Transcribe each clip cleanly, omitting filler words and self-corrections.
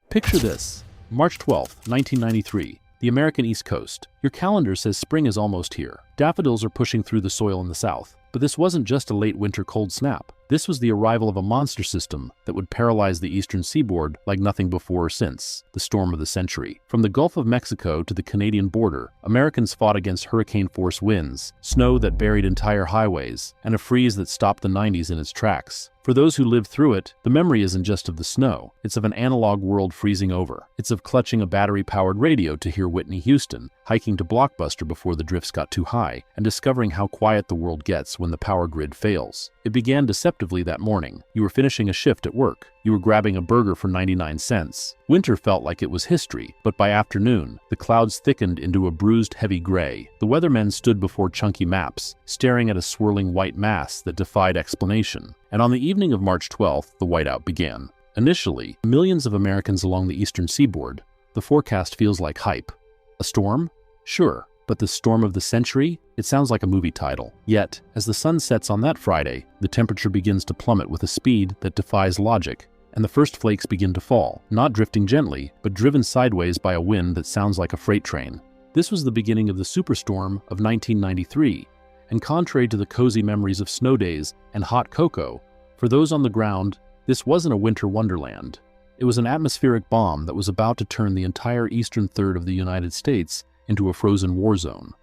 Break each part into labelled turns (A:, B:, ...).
A: Picture this. March 12th, 1993. The American East Coast. Your calendar says spring is almost here. Daffodils are pushing through the soil in the south. But this wasn't just a late winter cold snap. This was the arrival of a monster system that would paralyze the eastern seaboard like nothing before or since. The storm of the century. From the Gulf of Mexico to the Canadian border, Americans fought against hurricane-force winds, snow that buried entire highways, and a freeze that stopped the 90s in its tracks. For those who lived through it, the memory isn't just of the snow. It's of an analog world freezing over. It's of clutching a battery-powered radio to hear Whitney Houston, hiking to Blockbuster before the drifts got too high, and discovering how quiet the world gets when the power grid fails. It began deceptively that morning. You were finishing a shift at work. You were grabbing a burger for 99 cents. Winter felt like it was history, but by afternoon, the clouds thickened into a bruised, heavy gray. The weathermen stood before chunky maps, staring at a swirling white mass that defied explanation. And on the evening of March 12th, the whiteout began. Initially, millions of Americans along the eastern seaboard, the forecast feels like hype. A storm? Sure. But the storm of the century? It sounds like a movie title. Yet, as the sun sets on that Friday, the temperature begins to plummet with a speed that defies logic, and the first flakes begin to fall, not drifting gently, but driven sideways by a wind that sounds like a freight train. This was the beginning of the Superstorm of 1993, and contrary to the cozy memories of snow days and hot cocoa, for those on the ground, this wasn't a winter wonderland. It was an atmospheric bomb that was about to turn the entire eastern third of the United States into a frozen war zone.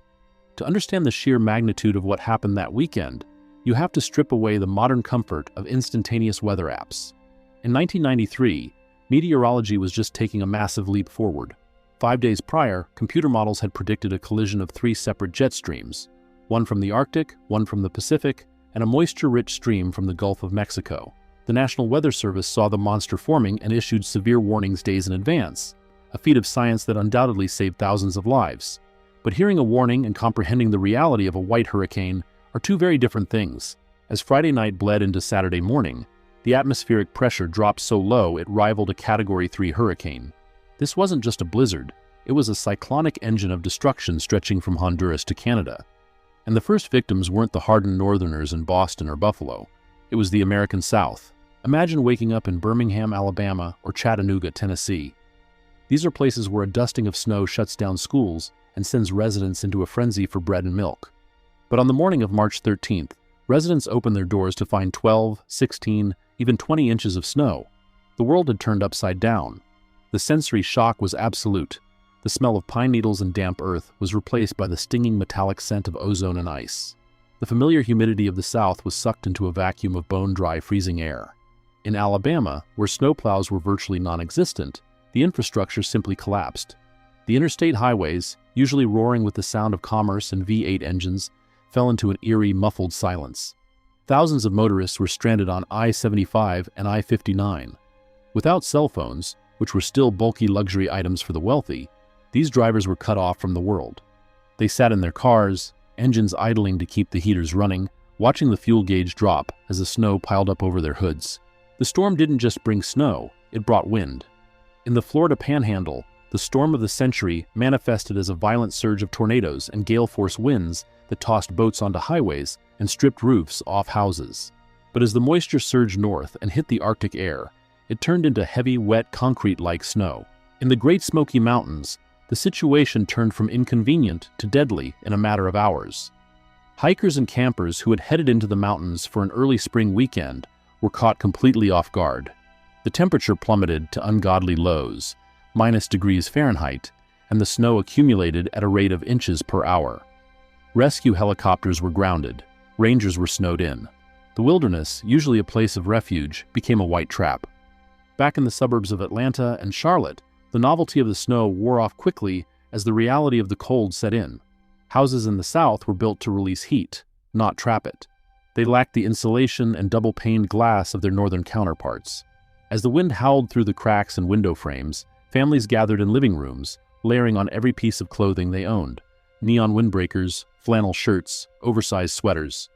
A: To understand the sheer magnitude of what happened that weekend, you have to strip away the modern comfort of instantaneous weather apps. In 1993, meteorology was just taking a massive leap forward. 5 days prior, computer models had predicted a collision of 3 separate jet streams, one from the Arctic, one from the Pacific, and a moisture-rich stream from the Gulf of Mexico. The National Weather Service saw the monster forming and issued severe warnings days in advance, a feat of science that undoubtedly saved thousands of lives. But hearing a warning and comprehending the reality of a white hurricane are two very different things. As Friday night bled into Saturday morning, the atmospheric pressure dropped so low it rivaled a Category 3 hurricane. This wasn't just a blizzard, it was a cyclonic engine of destruction stretching from Honduras to Canada. And the first victims weren't the hardened northerners in Boston or Buffalo. It was the American South. Imagine waking up in Birmingham, Alabama, or Chattanooga, Tennessee. These are places where a dusting of snow shuts down schools and sends residents into a frenzy for bread and milk. But on the morning of March 13th, residents opened their doors to find 12, 16, even 20 inches of snow. The world had turned upside down. The sensory shock was absolute. The smell of pine needles and damp earth was replaced by the stinging metallic scent of ozone and ice. The familiar humidity of the South was sucked into a vacuum of bone-dry, freezing air. In Alabama, where snowplows were virtually non-existent, the infrastructure simply collapsed. The interstate highways, usually roaring with the sound of commerce and V8 engines, fell into an eerie, muffled silence. Thousands of motorists were stranded on I-75 and I-59. Without cell phones, which were still bulky luxury items for the wealthy, these drivers were cut off from the world. They sat in their cars, engines idling to keep the heaters running, watching the fuel gauge drop as the snow piled up over their hoods. The storm didn't just bring snow, it brought wind. In the Florida Panhandle, the storm of the century manifested as a violent surge of tornadoes and gale-force winds that tossed boats onto highways and stripped roofs off houses. But as the moisture surged north and hit the Arctic air, it turned into heavy, wet, concrete-like snow. In the Great Smoky Mountains, the situation turned from inconvenient to deadly in a matter of hours. Hikers and campers who had headed into the mountains for an early spring weekend were caught completely off guard. The temperature plummeted to ungodly lows, -degrees Fahrenheit, and the snow accumulated at a rate of inches per hour. Rescue helicopters were grounded, rangers were snowed in. The wilderness, usually a place of refuge, became a white trap. Back in the suburbs of Atlanta and Charlotte, the novelty of the snow wore off quickly as the reality of the cold set in. Houses in the South were built to release heat, not trap it. They lacked the insulation and double-paned glass of their northern counterparts. As the wind howled through the cracks and window frames, families gathered in living rooms, layering on every piece of clothing they owned. Neon windbreakers, flannel shirts, oversized sweaters.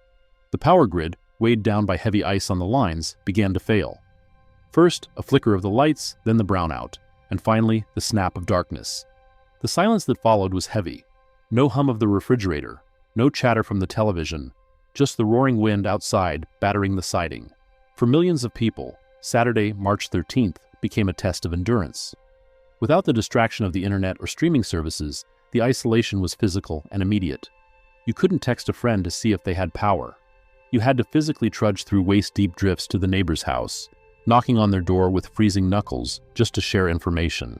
A: The power grid, weighed down by heavy ice on the lines, began to fail. First, a flicker of the lights, then the brownout, and finally, the snap of darkness. The silence that followed was heavy. No hum of the refrigerator, no chatter from the television, just the roaring wind outside battering the siding. For millions of people, Saturday, March 13th, became a test of endurance. Without the distraction of the internet or streaming services, the isolation was physical and immediate. You couldn't text a friend to see if they had power. You had to physically trudge through waist-deep drifts to the neighbor's house, knocking on their door with freezing knuckles just to share information.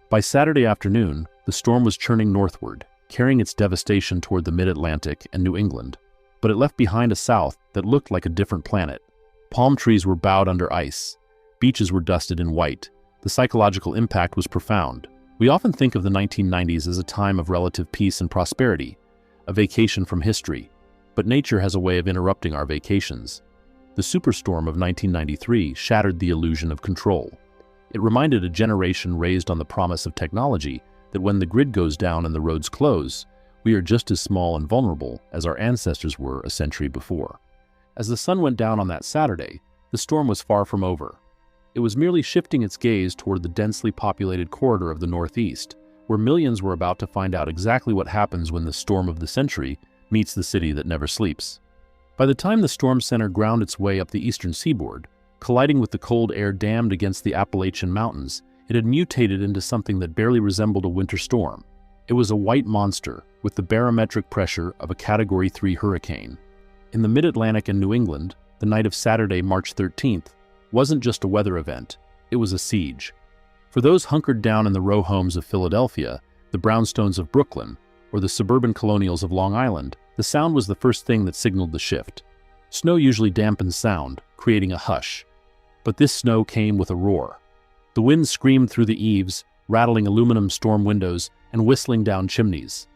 A: By Saturday afternoon, the storm was churning northward, carrying its devastation toward the mid-Atlantic and New England. But it left behind a south that looked like a different planet. Palm trees were bowed under ice. Beaches were dusted in white. The psychological impact was profound. We often think of the 1990s as a time of relative peace and prosperity, a vacation from history. But nature has a way of interrupting our vacations. The Superstorm of 1993 shattered the illusion of control. It reminded a generation raised on the promise of technology that when the grid goes down and the roads close, we are just as small and vulnerable as our ancestors were a century before. As the sun went down on that Saturday, the storm was far from over. It was merely shifting its gaze toward the densely populated corridor of the Northeast, where millions were about to find out exactly what happens when the storm of the century meets the city that never sleeps. By the time the storm center ground its way up the eastern seaboard, colliding with the cold air dammed against the Appalachian mountains, it had mutated into something that barely resembled a winter storm. It was a white monster with the barometric pressure of a Category 3 hurricane. In the mid-Atlantic and New England, the night of Saturday, March 13th, wasn't just a weather event, it was a siege. For those hunkered down in the row homes of Philadelphia, the brownstones of Brooklyn, or the suburban colonials of Long Island, the sound was the first thing that signaled the shift. Snow usually dampens sound, creating a hush. But this snow came with a roar. The wind screamed through the eaves, rattling aluminum storm windows and whistling down chimneys.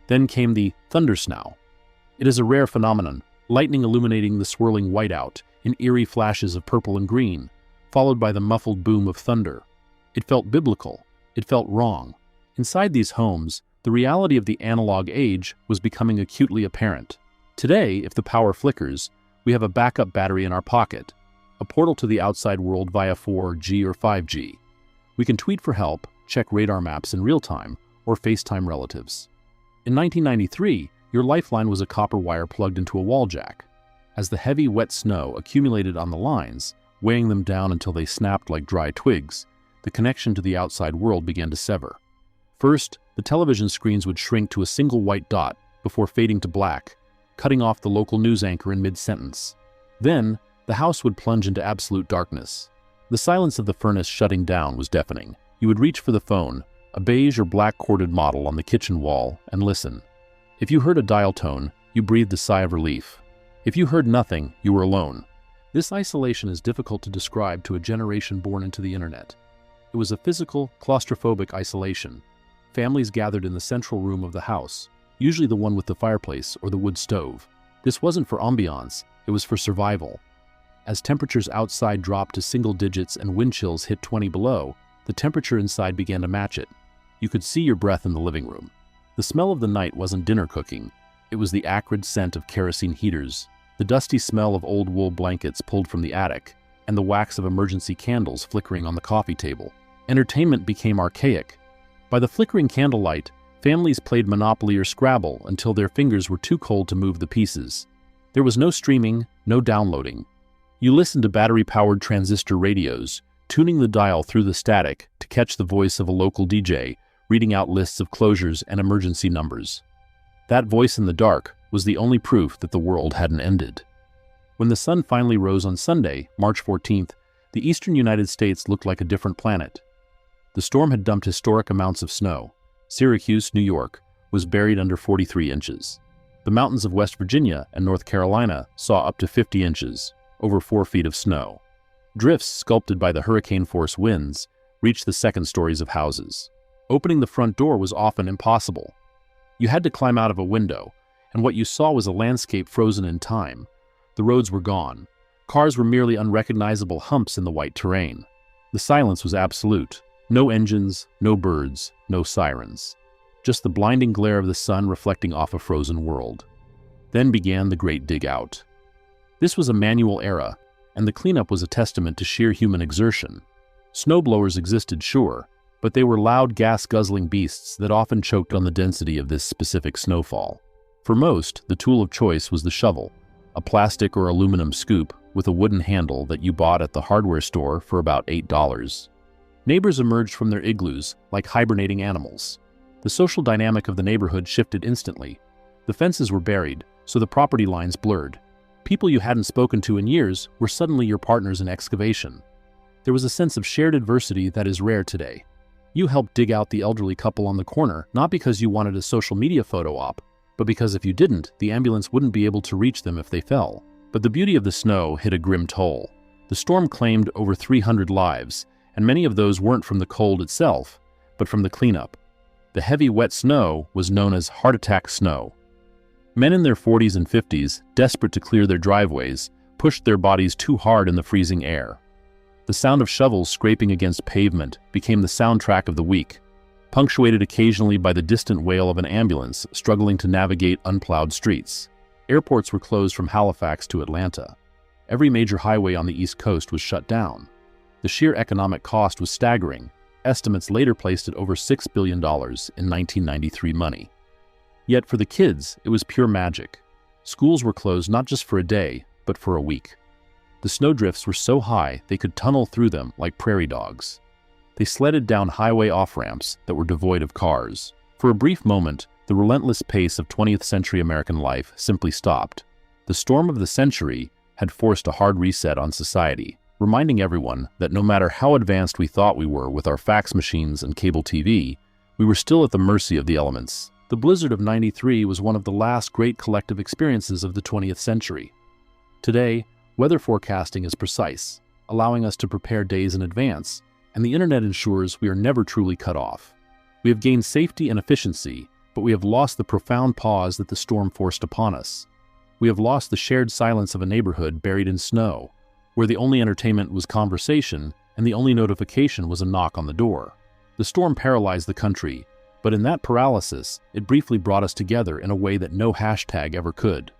A: Then came the thundersnow. It is a rare phenomenon, lightning illuminating the swirling whiteout in eerie flashes of purple and green, followed by the muffled boom of thunder. It felt biblical. It felt wrong. Inside these homes, the reality of the analog age was becoming acutely apparent. Today, if the power flickers, we have a backup battery in our pocket, a portal to the outside world via 4G or 5G. We can tweet for help, check radar maps in real time, or FaceTime relatives. In 1993, your lifeline was a copper wire plugged into a wall jack. As the heavy, wet snow accumulated on the lines, weighing them down until they snapped like dry twigs, the connection to the outside world began to sever. First, the television screens would shrink to a single white dot before fading to black, cutting off the local news anchor in mid-sentence. Then, the house would plunge into absolute darkness. The silence of the furnace shutting down was deafening. You would reach for the phone, a beige or black corded model on the kitchen wall, and listen. If you heard a dial tone, you breathed a sigh of relief. If you heard nothing, you were alone. This isolation is difficult to describe to a generation born into the internet. It was a physical, claustrophobic isolation. Families gathered in the central room of the house, usually the one with the fireplace or the wood stove. This wasn't for ambiance, it was for survival. As temperatures outside dropped to single digits and wind chills hit 20 below, the temperature inside began to match it. You could see your breath in the living room. The smell of the night wasn't dinner cooking. It was the acrid scent of kerosene heaters, the dusty smell of old wool blankets pulled from the attic, and the wax of emergency candles flickering on the coffee table. Entertainment became archaic. By the flickering candlelight, families played Monopoly or Scrabble until their fingers were too cold to move the pieces. There was no streaming, no downloading. You listened to battery-powered transistor radios, tuning the dial through the static to catch the voice of a local DJ, reading out lists of closures and emergency numbers. That voice in the dark was the only proof that the world hadn't ended. When the sun finally rose on Sunday, March 14th, the eastern United States looked like a different planet. The storm had dumped historic amounts of snow. Syracuse, New York, was buried under 43 inches. The mountains of West Virginia and North Carolina saw up to 50 inches, over 4 feet of snow. Drifts sculpted by the hurricane-force winds reached the second stories of houses. Opening the front door was often impossible. You had to climb out of a window, and what you saw was a landscape frozen in time. The roads were gone. Cars were merely unrecognizable humps in the white terrain. The silence was absolute. No engines, no birds, no sirens. Just the blinding glare of the sun reflecting off a frozen world. Then began the Great Dig Out. This was a manual era, and the cleanup was a testament to sheer human exertion. Snowblowers existed, sure, but they were loud, gas-guzzling beasts that often choked on the density of this specific snowfall. For most, the tool of choice was the shovel, a plastic or aluminum scoop with a wooden handle that you bought at the hardware store for about $8. Neighbors emerged from their igloos like hibernating animals. The social dynamic of the neighborhood shifted instantly. The fences were buried, so the property lines blurred. People you hadn't spoken to in years were suddenly your partners in excavation. There was a sense of shared adversity that is rare today. You helped dig out the elderly couple on the corner, not because you wanted a social media photo op, but because if you didn't, the ambulance wouldn't be able to reach them if they fell. But the beauty of the snow hit a grim toll. The storm claimed over 300 lives, and many of those weren't from the cold itself, but from the cleanup. The heavy, wet snow was known as heart attack snow. Men in their 40s and 50s, desperate to clear their driveways, pushed their bodies too hard in the freezing air. The sound of shovels scraping against pavement became the soundtrack of the week, punctuated occasionally by the distant wail of an ambulance struggling to navigate unplowed streets. Airports were closed from Halifax to Atlanta. Every major highway on the East Coast was shut down. The sheer economic cost was staggering. Estimates later placed it over $6 billion in 1993 money. Yet for the kids, it was pure magic. Schools were closed not just for a day, but for a week. The snowdrifts were so high they could tunnel through them like prairie dogs. They sledded down highway off-ramps that were devoid of cars. For a brief moment, the relentless pace of 20th century American life simply stopped. The storm of the century had forced a hard reset on society, reminding everyone that no matter how advanced we thought we were with our fax machines and cable TV, we were still at the mercy of the elements. The blizzard of '93 was one of the last great collective experiences of the 20th century. Today, weather forecasting is precise, allowing us to prepare days in advance, and the internet ensures we are never truly cut off. We have gained safety and efficiency, but we have lost the profound pause that the storm forced upon us. We have lost the shared silence of a neighborhood buried in snow, where the only entertainment was conversation and the only notification was a knock on the door. The storm paralyzed the country, but in that paralysis, it briefly brought us together in a way that no hashtag ever could.